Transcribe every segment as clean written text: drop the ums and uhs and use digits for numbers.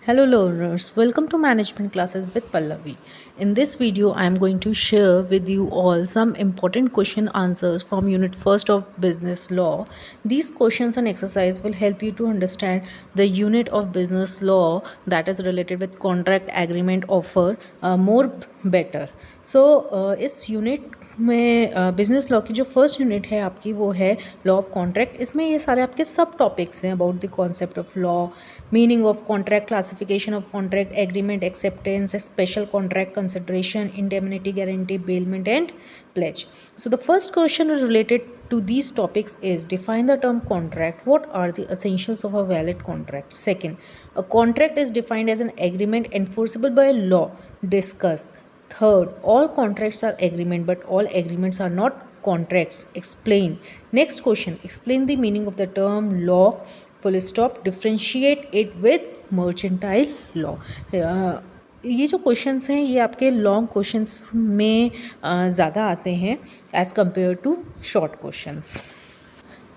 Hello learners, welcome to management classes with Pallavi. In this video, I am going to share with you all some important question answers from unit 1st of business law. These questions and exercise will help you to understand the unit of business law that is related with contract agreement offer more better. So इस unit में business law की जो first unit है आपकी वो है law of contract. इसमें ये सारे आपके सब टॉपिक्स हैं about the concept of law, meaning of contract, classification of contract, agreement, acceptance, special contract consideration, indemnity, guarantee, bailment and pledge. So the first question related to these topics is define the term contract. What are the essentials of a valid contract? Second, a contract is defined as an agreement enforceable by law. Discuss. Third, all contracts are agreement but all agreements are not contracts. Explain. Next question, explain the meaning of the term law, full stop, differentiate it with mercantile law. ये जो questions हैं ये आपके long questions में ज़्यादा आते हैं as compare to short questions.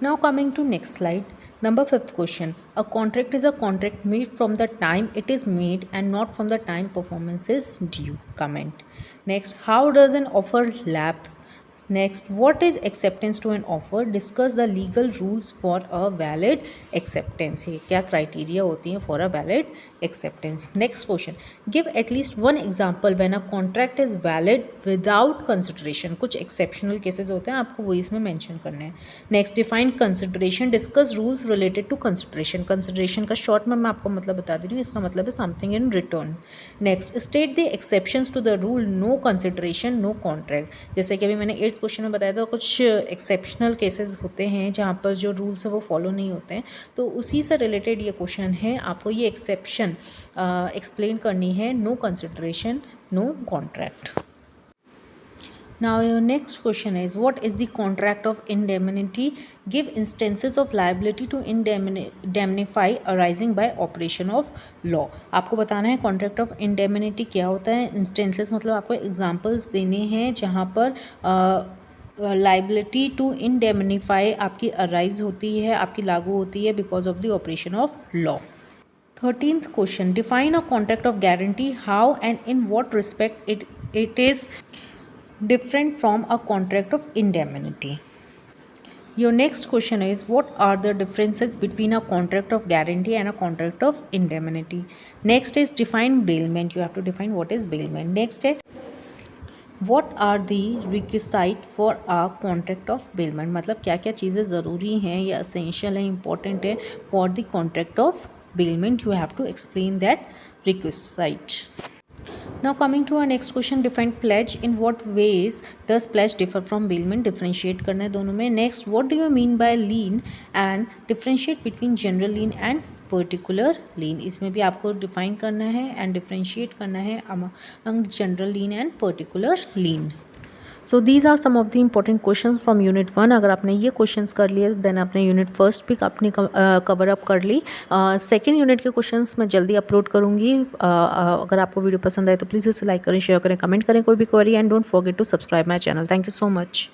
Now coming to next slide. Number 5th question. A contract is a contract made from the time it is made and not from the time performance is due. Comment. Next, how does an offer lapse? Next, what is acceptance to an offer? Discuss the legal rules for a valid acceptance. ये क्या criteria होती हैं for a valid acceptance. Next question, give at least one example when a contract is valid without consideration. कुछ exceptional cases होते हैं, आपको वो इसमें mention करने हैं. Next, define consideration. Discuss rules related to consideration. Consideration का short में मैं आपको मतलब बता दे रही हूँ, इसका मतलब है something in return. Next, state the exceptions to the rule no consideration no contract. जैसे कि अभी मैंने 8th क्वेश्चन में बताया था कुछ एक्सेप्शनल केसेस होते हैं जहाँ पर जो रूल्स है वो फॉलो नहीं होते हैं, तो उसी से रिलेटेड ये क्वेश्चन है. आपको ये एक्सेप्शन एक्सप्लेन करनी है. No consideration no contract. Now your next question is what is the contract of indemnity? Give instances of liability to indemnify arising by operation of law. आपको बताना है contract of indemnity क्या होता है. instances मतलब आपको examples देने हैं जहाँ पर लाइबिलिटी टू इंडेमनीफाई आपकी अराइज होती है, आपकी लागू होती है because of the operation of law. 13th question, define a contract of guarantee. How and in what respect it is different from a contract of indemnity. Your next question is what are the differences between a contract of guarantee and a contract of indemnity. Next is define bailment. You have to define what is bailment. Next is what are the requisite for a contract of bailment. मतलब क्या क्या चीज़ें ज़रूरी हैं या essential है, important है for the contract of bailment. You have to explain that requisite. Now coming to our next question, define pledge. In what ways does pledge differ from bailment? Differentiate करना है दोनों में. Next, what do you mean by lien and differentiate between general lien and particular lien. इसमें भी आपको define करना है and differentiate करना है among general lien and particular lien. So these are some of the important questions from unit 1. अगर आपने ये क्वेश्चंस कर लिए देन आपने यूनिट 1st भी अपनी कवर अप कर ली. सेकेंड यूनिट के क्वेश्चंस मैं जल्दी अपलोड करूँगी. अगर आपको वीडियो पसंद आए तो प्लीज़ इसे लाइक करें, शेयर करें, कमेंट करें कोई भी query and don't forget to subscribe my channel. Thank you so much.